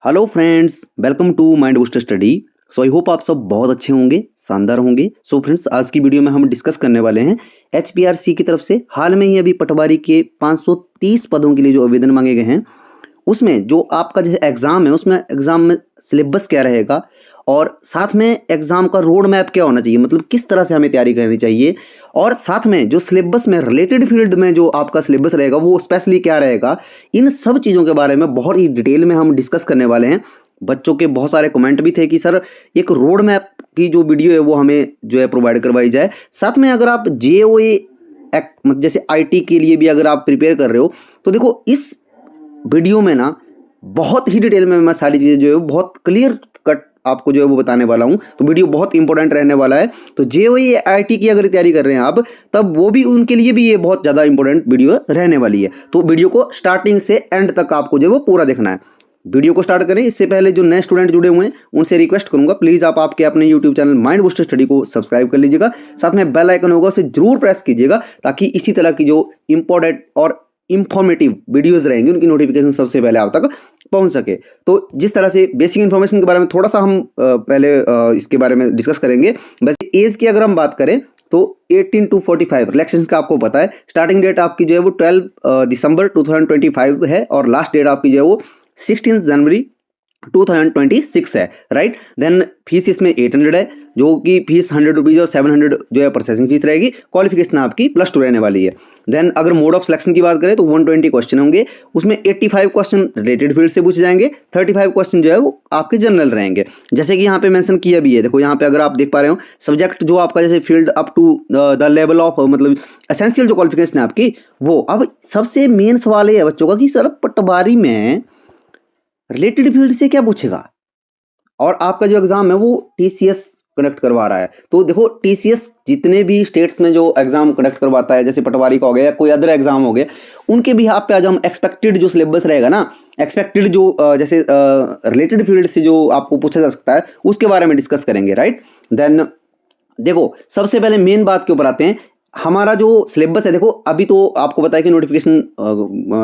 Hello friends, welcome to mind booster study. So I hope आप सब बहुत अच्छे होंगे, शानदार होंगे। सो फ्रेंड्स, आज की वीडियो में हम डिस्कस करने वाले हैं एचपीआरसी की तरफ से हाल में ही अभी पटवारी के 530 पदों के लिए जो आवेदन मांगे गए हैं, उसमें जो आपका जैसे एग्ज़ाम है, उसमें एग्ज़ाम में सिलेबस क्या रहेगा और साथ में एग्ज़ाम का रोड मैप क्या होना चाहिए, मतलब किस तरह से हमें तैयारी करनी चाहिए, और साथ में जो सिलेबस में रिलेटेड फील्ड में जो आपका सिलेबस रहेगा वो स्पेशली क्या रहेगा, इन सब चीज़ों के बारे में बहुत ही डिटेल में हम डिस्कस करने वाले हैं। बच्चों के बहुत सारे कमेंट भी थे कि सर एक रोड मैप की जो वीडियो है वो हमें जो है प्रोवाइड करवाई जाए। साथ में अगर आप जेओए जैसे आईटी के लिए भी अगर आप प्रिपेयर कर रहे हो तो देखो इस वीडियो में ना बहुत ही डिटेल में मैं सारी चीज़ें जो है बहुत क्लियर कट आपको जो है वो बताने वाला हूं। तो वीडियो बहुत इंपॉर्टेंट रहने वाला है। तो जेईई आईटी की अगर तैयारी कर रहे हैं आप, तब वो भी उनके लिए भी ये बहुत ज़्यादा इंपॉर्टेंट वीडियो रहने वाली है। तो वीडियो को स्टार्टिंग से एंड तक आपको जो है वो पूरा देखना है। वीडियो को स्टार्ट करें इससे पहले जो नए स्टूडेंट जुड़े हुए हैं उनसे रिक्वेस्ट करूंगा, प्लीज़ आप आपके अपने YouTube channel mind booster study को सब्सक्राइब कर लीजिएगा। साथ में बेल आइकन होगा उसे जरूर प्रेस कीजिएगा, ताकि इसी तरह की जो इंपॉर्टेंट और इंफॉर्मेटिव वीडियोस रहेंगी उनकी नोटिफिकेशन सबसे पहले आप तक पहुंच सके। तो जिस तरह से बेसिक इन्फॉर्मेशन के बारे में थोड़ा सा हम पहले इसके बारे में डिस्कस करेंगे। वैसे एज की अगर हम बात करें तो 18 to 45 रिलैक्सेशन का आपको पता है। स्टार्टिंग डेट आपकी जो है वो 12 दिसंबर 2025 है और लास्ट डेट आपकी जो है वो 16 जनवरी 2026 है, राइट। देन फीस इसमें 800 है, जो कि फीस 100 रुपीज़ और 700 जो है प्रोसेसिंग फीस रहेगी। क्वालिफिकेशन आपकी +2 रहने वाली है। देन अगर मोड ऑफ सिलेक्शन की बात करें तो 120 क्वेश्चन होंगे, उसमें 85 क्वेश्चन रिलेटेड फील्ड से पूछे जाएंगे, 35 क्वेश्चन जो है वो आपके जनरल रहेंगे। जैसे कि यहाँ पे मेंशन किया भी है, देखो यहाँ पे अगर आप देख पा रहे हो सब्जेक्ट जो आपका जैसे field up to the level of मतलब एसेंशियल जो क्वालिफिकेशन है आपकी वो। अब सबसे मेन सवाल ये है बच्चों का कि सर पटवारी में रिलेटेड फील्ड से क्या पूछेगा, और आपका जो एग्जाम है वो टीसीएस कंडक्ट करवा रहा है। तो देखो टीसीएस जितने भी स्टेट्स में जो एग्जाम कंडक्ट करवाता है, जैसे पटवारी का हो गया या कोई अदर एग्जाम हो गया, उनके भी आप पे आज हम एक्सपेक्टेड जो सिलेबस रहेगा ना, एक्सपेक्टेड जो जैसे रिलेटेड फील्ड से जो आपको पूछा जा सकता है उसके बारे में डिस्कस करेंगे, राइट। देन देखो सबसे पहले मेन बात के ऊपर आते हैं। हमारा जो सिलेबस है, देखो अभी तो आपको पता है कि नोटिफिकेशन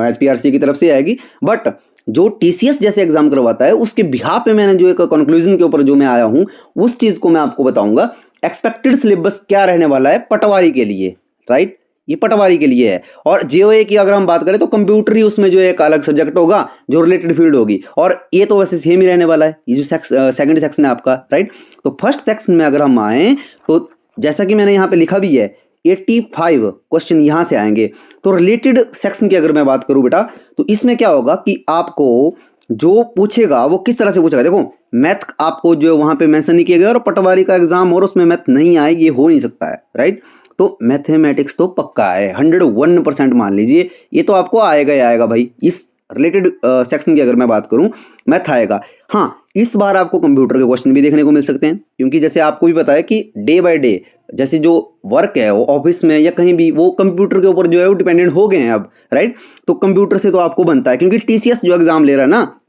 एचपीआरसी की तरफ से आएगी, बट जो टीसीएस जैसे एग्जाम करवाता है उसके बिहाफ पे मैंने जो एक कंक्लूजन के ऊपर जो मैं आया हूं उस चीज को मैं आपको बताऊंगा। एक्सपेक्टेड सिलेबस क्या रहने वाला है पटवारी के लिए, राइट, ये पटवारी के लिए है। और जेओए की अगर हम बात करें तो कंप्यूटर ही उसमें जो एक अलग सब्जेक्ट होगा जो रिलेटेड फील्ड होगी, और ये तो वैसे सेम ही रहने वाला है। ये जो सेकंड सेक्शन है आपका, राइट। तो फर्स्ट सेक्शन में अगर हम आए तो जैसा कि मैंने यहाँ पे लिखा भी है 85 क्वेश्चन यहाँ से आएंगे। तो रिलेटेड सेक्शन की अगर मैं बात करूँ बेटा, तो इसमें क्या होगा कि आपको जो पूछेगा वो किस तरह से पूछेगा। देखो मैथ आपको जो वहाँ पे मेंशन नहीं किया गया, और पटवारी का एग्जाम और उसमें मैथ नहीं आए ये हो नहीं सकता है, राइट। तो मैथमेटिक्स तो पक्का है 101% मान लीजिए, ये तो आपको आएगा ही आएगा भाई। इस रिलेटेड सेक्शन की अगर मैं बात करूं मैथ आएगा। हाँ, इस बार आपको कंप्यूटर के क्वेश्चन भी देखने को मिल सकते हैं, क्योंकि जैसे आपको भी पता है कि डे बाय डे जैसे जो वर्क है वो ऑफिस में या कहीं भी वो कंप्यूटर के ऊपर जो है वो डिपेंडेंट हो गए हैं अब, राइट। तो कंप्यूटर से तो आपको बनता है, क्योंकि टीसीएस जो एग्जाम ले रहा है ना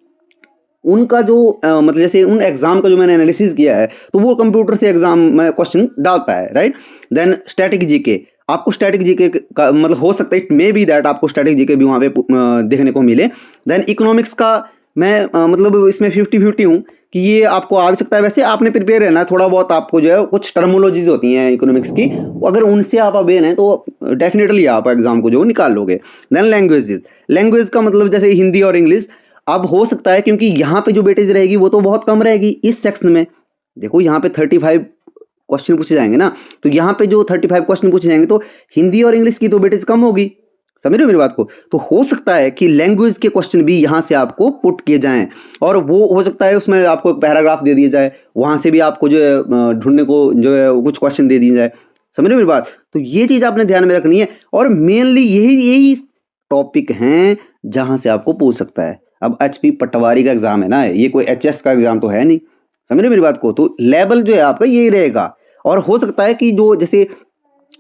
उनका जो मतलब जैसे उन एग्जाम का जो मैंने एनालिसिस किया है तो वो कंप्यूटर से एग्जाम में क्वेश्चन डालता है, राइट। देन स्टैटिक जीके, आपको स्टैटिक जीके का मतलब हो सकता है इट मे बी दैट आपको स्टैटिक जीके भी वहाँ पे देखने को मिले। देन इकोनॉमिक्स का मैं मतलब इसमें 50-50 हूँ कि ये आपको आ भी सकता है। वैसे आपने प्रिपेयर रहना है थोड़ा बहुत, आपको जो है कुछ टर्मोलॉजीज होती हैं इकोनॉमिक्स की, अगर उनसे आप अवेयर हैं तो डेफिनेटली आप एग्जाम को जो निकाल लोगे। देन लैंग्वेजेस, लैंग्वेज का मतलब जैसे हिंदी और इंग्लिश। अब हो सकता है क्योंकि यहाँ पे जो वेटेज रहेगी वो तो बहुत कम रहेगी इस सेक्शन में। देखो यहाँ पे 35 क्वेश्चन पूछे जाएंगे ना, तो यहाँ पे जो 35 क्वेश्चन पूछे जाएंगे तो हिंदी और इंग्लिश की तो वेटेज कम होगी, समझ रहे हो मेरी बात को। तो हो सकता है कि लैंग्वेज के क्वेश्चन भी यहाँ से आपको पुट किए जाएं, और वो हो सकता है उसमें आपको एक पैराग्राफ दे दिया जाए, वहाँ से भी आपको जो है ढूंढने को जो है कुछ क्वेश्चन दे दिए जाए, समझ रहे हो मेरी बात। तो ये चीज़ आपने ध्यान में रखनी है, और मेनली यही टॉपिक हैं जहाँ से आपको पूछ सकता है। अब एचपी पटवारी का एग्जाम है ना, ये कोई एचएस का एग्जाम तो है नहीं, समझ रहे मेरी बात को। तो लेवल जो है आपका यही रहेगा, और हो सकता है कि जो जैसे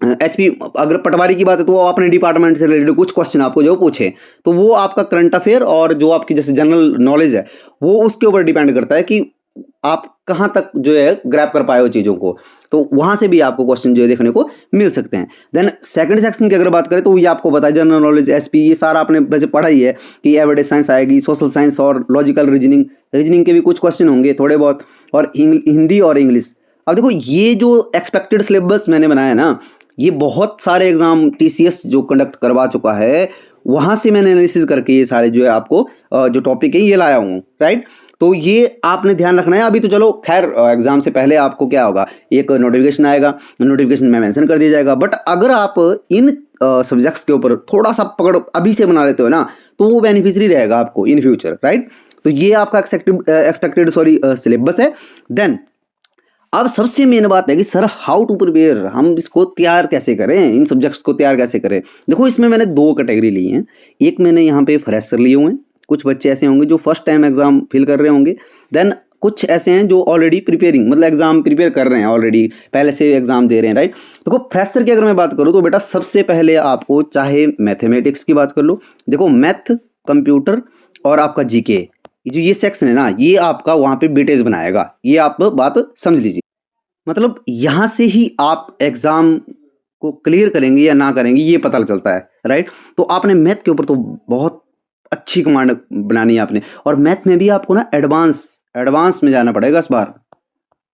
एचपी अगर पटवारी की बात है तो वो अपने डिपार्टमेंट से रिलेटेड कुछ क्वेश्चन आपको जो पूछे, तो वो आपका करंट अफेयर और जो आपकी जैसे जनरल नॉलेज है वो उसके ऊपर डिपेंड करता है कि आप कहाँ तक जो है ग्रैब कर पाए हो चीज़ों को, तो वहाँ से भी आपको क्वेश्चन जो है देखने को मिल सकते हैं। देन सेकंड सेक्शन की अगर बात करें तो ये आपको बताया जनरल नॉलेज, एचपी, ये सारा आपने वैसे पढ़ा ही है कि एवरेज साइंस आएगी, सोशल साइंस और लॉजिकल रीजनिंग, रीजनिंग के भी कुछ क्वेश्चन होंगे थोड़े बहुत, और हिंदी और इंग्लिश। अब देखो ये जो एक्सपेक्टेड सिलेबस मैंने बनाया ना, ये बहुत सारे एग्जाम टीसीएस जो कंडक्ट करवा चुका है, वहाँ से मैंने एनालिसिस करके ये सारे जो है आपको जो टॉपिक है ये लाया हूँ, राइट। तो ये आपने ध्यान रखना है। अभी तो चलो खैर एग्जाम से पहले आपको क्या होगा, एक नोटिफिकेशन आएगा, नोटिफिकेशन में मेंशन कर दिया जाएगा, बट अगर आप इन सब्जेक्ट्स के ऊपर थोड़ा सा पकड़ अभी से बना लेते हो ना, तो वो बेनिफिशियरी रहेगा आपको इन फ्यूचर, राइट। तो ये आपका एक्सपेक्टेड सिलेबस है। देन अब सबसे मेन बात है कि सर हाउ टू प्रिपेयर, हम इसको तैयार कैसे करें, इन सब्जेक्ट्स को तैयार कैसे करें। देखो इसमें मैंने दो कैटेगरी ली हैं। एक मैंने यहाँ पे फ्रेशर लिए हुए हैं, कुछ बच्चे ऐसे होंगे जो फर्स्ट टाइम एग्जाम फिल कर रहे होंगे। देन कुछ ऐसे हैं जो ऑलरेडी प्रिपेयरिंग, मतलब एग्जाम प्रिपेयर कर रहे हैं, ऑलरेडी पहले से एग्जाम दे रहे हैं, राइट। देखो फ्रेशर की अगर मैं बात करूँ तो बेटा सबसे पहले आपको चाहे मैथमेटिक्स की बात कर लो, देखो मैथ, कंप्यूटर और आपका जीके, जो ये सेक्शन है ना, ये आपका वहाँ पे वेटेज बनाएगा, ये आप बात समझ लीजिए। मतलब यहाँ से ही आप एग्जाम को क्लियर करेंगे या ना करेंगे ये पता चलता है, राइट। तो आपने मैथ के ऊपर तो बहुत अच्छी कमांड बनानी है आपने, और मैथ में भी आपको ना एडवांस में जाना पड़ेगा इस बार।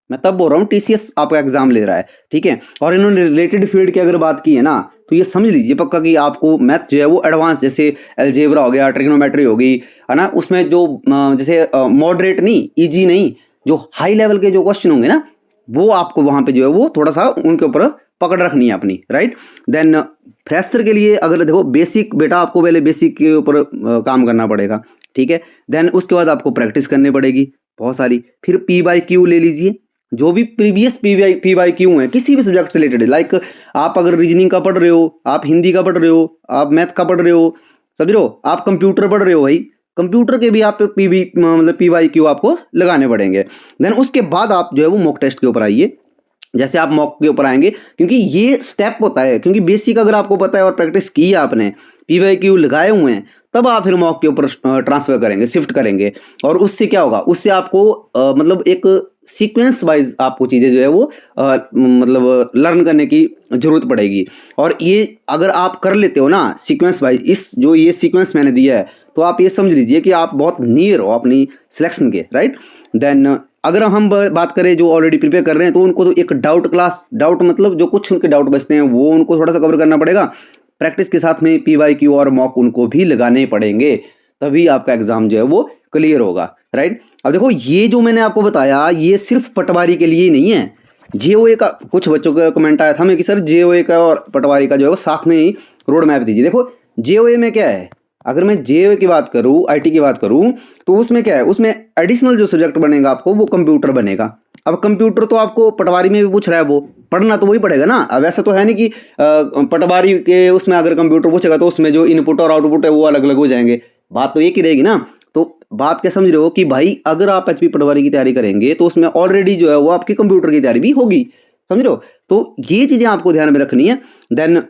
मैं तब बोल रहा हूँ टीसीएस आपका एग्जाम ले रहा है, ठीक है। और इन्होंने रिलेटेड फील्ड की अगर बात की है ना, तो ये समझ लीजिए पक्का कि आपको मैथ जो है वो एडवांस, जैसे अलजेब्रा हो गया, ट्रिग्नोमेट्री होगी, है ना, उसमें जो जैसे मॉडरेट नहीं, इजी नहीं, जो हाई लेवल के जो क्वेश्चन होंगे ना, वो आपको वहाँ पे जो है वो थोड़ा सा उनके ऊपर पकड़ रखनी है अपनी, राइट। देन फ्रेशर के लिए अगर देखो बेसिक, बेटा आपको पहले बेसिक के ऊपर काम करना पड़ेगा, ठीक है। देन उसके बाद आपको प्रैक्टिस करनी पड़ेगी बहुत सारी। फिर पी बाई क्यू ले लीजिए, जो भी प्रीवियस पी बाई क्यू है किसी भी सब्जेक्ट से रिलेटेड, लाइक आप अगर रीजनिंग का पढ़ रहे हो, आप हिंदी का पढ़ रहे हो, आप मैथ का पढ़ रहे हो, समझ रहे हो, आप कंप्यूटर पढ़ रहे हो भाई, कंप्यूटर के भी आप पी वाई क्यू आपको लगाने पड़ेंगे। देन उसके बाद आप जो है वो मॉक टेस्ट के ऊपर आइए। जैसे आप मॉक के ऊपर आएंगे, क्योंकि ये स्टेप होता है, क्योंकि बेसिक अगर आपको पता है और प्रैक्टिस की है आपने, पी वाई क्यू लगाए हुए हैं, तब आप फिर मॉक के ऊपर ट्रांसफर करेंगे, शिफ्ट करेंगे। और उससे क्या होगा, उससे आपको मतलब एक सीक्वेंस वाइज आपको चीज़ें जो है वो मतलब लर्न करने की ज़रूरत पड़ेगी। और ये अगर आप कर लेते हो ना सीक्वेंस वाइज, इस जो ये सीक्वेंस मैंने दिया है, तो आप ये समझ लीजिए कि आप बहुत नियर हो अपनी सिलेक्शन के, राइट। देन अगर हम बात करें जो ऑलरेडी प्रिपेयर कर रहे हैं, तो उनको तो एक डाउट मतलब जो कुछ उनके डाउट बचते हैं वो उनको थोड़ा सा कवर करना पड़ेगा। प्रैक्टिस के साथ में पी वाई क्यू और मॉक उनको भी लगाने पड़ेंगे, तभी आपका एग्जाम जो है वो क्लियर होगा, राइट। अब देखो ये जो मैंने आपको बताया ये सिर्फ पटवारी के लिए ही नहीं है। जेओए का कुछ बच्चों का कमेंट आया था मैं कि सर जेओए का और पटवारी का जो है वो साथ में ही रोड मैप दीजिए। देखो जेओए में क्या है, अगर मैं जेओए की बात करूँ, आईटी की बात करूँ, तो उसमें क्या है, उसमें एडिशनल जो सब्जेक्ट बनेगा आपको वो कंप्यूटर बनेगा। अब कंप्यूटर तो आपको पटवारी में भी पूछ रहा है, वो पढ़ना तो वही पड़ेगा ना। अब ऐसा तो है नहीं कि पटवारी के उसमें अगर कंप्यूटर पूछेगा तो उसमें जो इनपुट और आउटपुट है वो अलग अलग हो जाएंगे, बात तो एक ही रहेगी ना। तो बात क्या समझ रहे हो कि भाई अगर आप एचपी पटवारी की तैयारी करेंगे तो उसमें ऑलरेडी जो है वो आपकी कंप्यूटर की तैयारी भी होगी, समझ रहे हो। तो ये चीज़ें आपको ध्यान में रखनी है। देन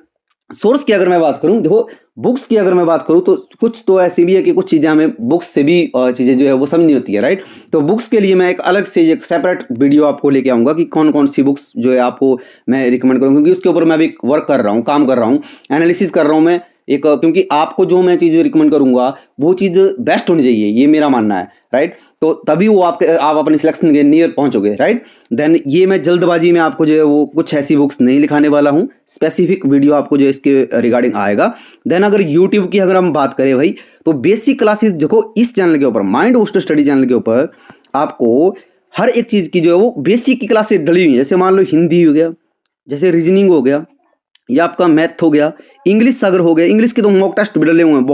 सोर्स की अगर मैं बात करूं, देखो बुक्स की अगर मैं बात करूं तो कुछ तो ऐसी भी है कि कुछ चीज़ें हमें बुक्स से भी चीज़ें जो है वो समझनी होती है, राइट। तो बुक्स के लिए मैं एक अलग से एक सेपरेट वीडियो आपको लेके आऊँगा कि कौन कौन सी बुक्स जो है आपको मैं रिकमेंड करूँगा, क्योंकि उसके ऊपर मैं अभी वर्क कर रहा हूँ, काम कर रहा हूँ, एनालिसिस कर रहा हूँ मैं एक, क्योंकि आपको जो मैं चीज़ रिकमेंड करूँगा वो चीज़ बेस्ट होनी चाहिए, ये मेरा मानना है, राइट। तो तभी वो आप अपने सिलेक्शन के नियर पहुंचोगे, राइट। देन ये मैं जल्दबाजी में आपको जो है वो कुछ ऐसी बुक्स नहीं लिखाने वाला हूँ, स्पेसिफिक वीडियो आपको जो इसके रिगार्डिंग आएगा। देन अगर यूट्यूब की अगर हम बात करें भाई, तो बेसिक क्लासेस देखो इस चैनल के ऊपर, माइंड बूस्टर स्टडी चैनल के ऊपर आपको हर एक चीज़ की जो है वो बेसिक की क्लासेस डली हुई है। जैसे मान लो हिंदी हो गया, जैसे रीजनिंग हो गया, या आपका मैथ हो गया, इंग्लिश अगर हो गया, इंग्लिश के तो मॉक टेस्ट भी डले हुए हैं,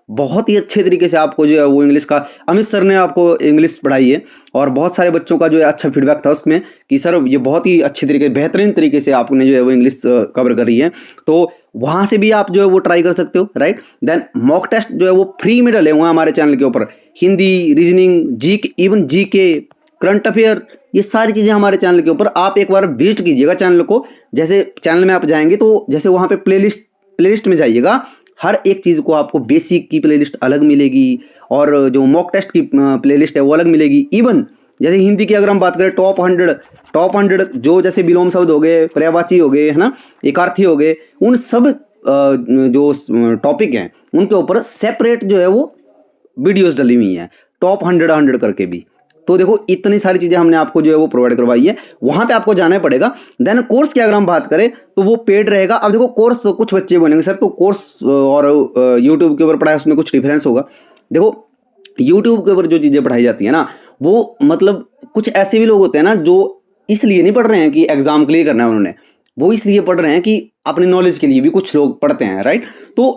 बहुत ही अच्छे तरीके से आपको जो है वो इंग्लिश का, अमित सर ने आपको इंग्लिश पढ़ाई है, और बहुत सारे बच्चों का जो है अच्छा फीडबैक था उसमें कि सर ये बहुत ही अच्छी तरीके, बेहतरीन तरीके से आपने जो है वो इंग्लिश कवर करी है। तो वहाँ से भी आप जो है वो ट्राई कर सकते हो, राइट। देन मॉक टेस्ट जो है वो फ्री में डले हुए हैं हमारे चैनल के ऊपर, Hindi, reasoning, even GK, current affair, ये सारी चीज़ें हमारे चैनल के ऊपर। आप एक बार विजिट कीजिएगा चैनल को, जैसे चैनल में आप जाएंगे तो जैसे वहाँ पे प्लेलिस्ट में जाइएगा, हर एक चीज़ को आपको बेसिक की प्लेलिस्ट अलग मिलेगी और जो मॉक टेस्ट की प्लेलिस्ट है वो अलग मिलेगी। इवन जैसे हिंदी की अगर हम बात करें टॉप 100 जो जैसे विलोम शब्द हो गए, पर्यायवाची हो गए, है ना, एकार्थी हो गए, उन सब जो टॉपिक हैं उनके ऊपर सेपरेट जो है वो वीडियोस डली हुई हैं, टॉप 100 करके भी। तो देखो इतनी सारी चीज़ें हमने आपको जो है वो प्रोवाइड करवाई है, वहाँ पे आपको जाना पड़ेगा। देन कोर्स की अगर हम बात करें तो वो पेड रहेगा। अब देखो कोर्स, कुछ बच्चे बोलेंगे सर तो कोर्स और यूट्यूब के ऊपर पढ़ाई उसमें कुछ डिफरेंस होगा। देखो यूट्यूब के ऊपर जो चीज़ें पढ़ाई जाती है ना, वो मतलब कुछ ऐसे भी लोग होते हैं ना जो इसलिए नहीं पढ़ रहे हैं कि एग्जाम क्लियर करना है उन्होंने, वो इसलिए पढ़ रहे हैं कि अपनी नॉलेज के लिए भी कुछ लोग पढ़ते हैं, राइट। तो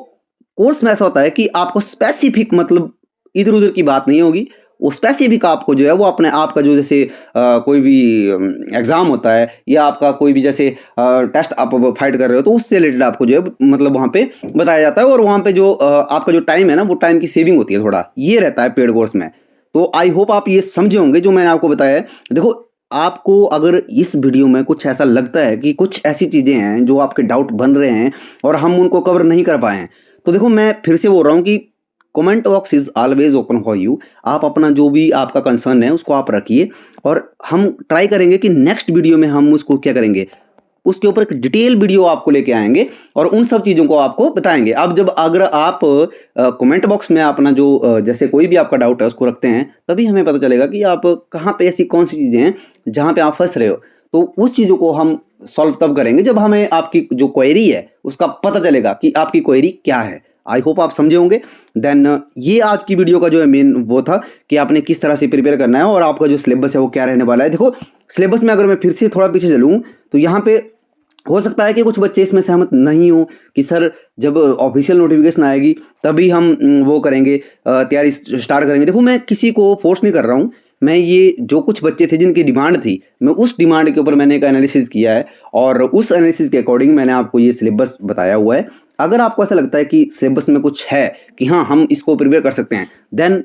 कोर्स में ऐसा होता है कि आपको स्पेसिफिक मतलब इधर उधर की बात नहीं होगी, वो स्पेसिफिक आपको जो है वो अपने आप का जो जैसे कोई भी एग्ज़ाम होता है या आपका कोई भी जैसे टेस्ट आप फाइट कर रहे हो तो उससे रिलेटेड आपको जो है मतलब वहाँ पे बताया जाता है। और वहाँ पे जो आपका जो टाइम है ना, वो टाइम की सेविंग होती है, थोड़ा ये रहता है पेड कोर्स में। तो आई होप आप ये समझे होंगे जो मैंने आपको बताया है। देखो आपको अगर इस वीडियो में कुछ ऐसा लगता है कि कुछ ऐसी चीज़ें हैं जो आपके डाउट बन रहे हैं और हम उनको कवर नहीं कर पाए हैं, तो देखो मैं फिर से बोल रहा हूँ कि comment box is always open for you. आप अपना जो भी आपका कंसर्न है उसको आप रखिए और हम ट्राई करेंगे कि नेक्स्ट वीडियो में हम उसको क्या करेंगे, उसके ऊपर एक डिटेल वीडियो आपको लेके आएंगे और उन सब चीज़ों को आपको बताएंगे। अब जब अगर आप कमेंट बॉक्स में अपना जो जैसे कोई भी आपका डाउट है उसको रखते हैं, तभी हमें पता चलेगा कि आप कहाँ पे ऐसी कौन सी चीज़ें हैं जहाँ पे आप फंस रहे हो। तो उस चीज़ों को हम सॉल्व तब करेंगे जब हमें आपकी जो क्वेरी है उसका पता चलेगा कि आपकी क्वेरी क्या है। आई होप आप समझे होंगे। देन ये आज की वीडियो का जो है मेन वो था कि आपने किस तरह से प्रिपेयर करना है और आपका जो सिलेबस है वो क्या रहने वाला है। देखो सिलेबस में अगर मैं फिर से थोड़ा पीछे चलूँ तो यहाँ पे हो सकता है कि कुछ बच्चे इसमें सहमत नहीं हो कि सर जब ऑफिशियल नोटिफिकेशन आएगी तभी हम वो करेंगे, तैयारी स्टार्ट करेंगे। देखो मैं किसी को फोर्स नहीं कर रहा हूँ, मैं ये जो कुछ बच्चे थे जिनकी डिमांड थी, मैं उस डिमांड के ऊपर मैंने एक एनालिसिस किया है और उस एनालिसिस के अकॉर्डिंग मैंने आपको ये सिलेबस बताया हुआ है। अगर आपको ऐसा लगता है कि सिलेबस में कुछ है कि हाँ हम इसको प्रिपेयर कर सकते हैं, देन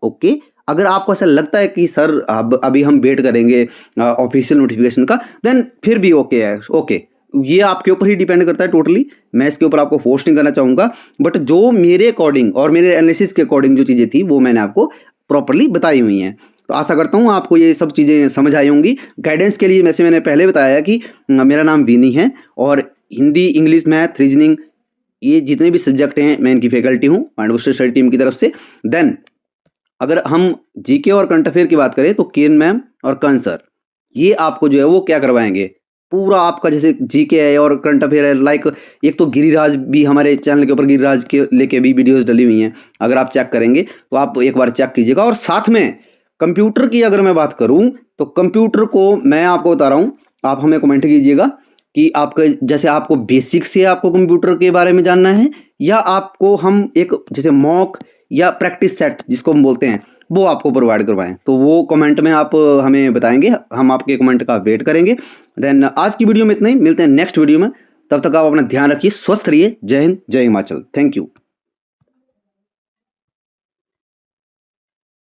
ओके। अगर आपको ऐसा लगता है कि सर अब अभी हम वेट करेंगे ऑफिशियल नोटिफिकेशन का, देन फिर भी ओके है, ओके। ये आपके ऊपर ही डिपेंड करता है टोटली, मैं इसके ऊपर आपको फोर्स नहीं करना चाहूँगा। बट जो मेरे अकॉर्डिंग और मेरे एनालिसिस के अकॉर्डिंग जो चीज़ें थी वो मैंने आपको प्रॉपरली बताई हुई हैं। तो आशा करता हूँ आपको ये सब चीज़ें समझ आई होंगी। गाइडेंस के लिए वैसे मैंने पहले बताया कि मेरा नाम विनी है और हिंदी, इंग्लिश, मैथ, रीजनिंग ये जितने भी सब्जेक्ट हैं मैं इनकी फैकल्टी हूँ माइंड बूस्टर स्टडी टीम की तरफ से। देन अगर हम जीके और करंट अफेयर की बात करें तो किरण मैम और कर्ण सर ये आपको जो है वो क्या करवाएंगे, पूरा आपका जैसे जीके है और करंट अफेयर है। लाइक एक तो गिरिराज भी हमारे चैनल के ऊपर गिरिराज के लेके भी वीडियोस डली हुई हैं, अगर आप चेक करेंगे तो आप एक बार चेक कीजिएगा। और साथ में कंप्यूटर की अगर मैं बात करूं तो कंप्यूटर को मैं आपको बता रहा हूं, आप हमें कमेंट कीजिएगा कि आपका जैसे आपको बेसिक से आपको कंप्यूटर के बारे में जानना है या आपको हम एक जैसे मॉक या प्रैक्टिस सेट जिसको हम बोलते हैं वो आपको प्रोवाइड करवाएं। तो वो कमेंट में आप हमें बताएंगे, हम आपके कमेंट का वेट करेंगे। देन आज की वीडियो में इतना ही, मिलते हैं नेक्स्ट वीडियो में। तब तक आप अपना ध्यान रखिए, स्वस्थ रहिए। जय हिंद, जय हिमाचल। Thank you.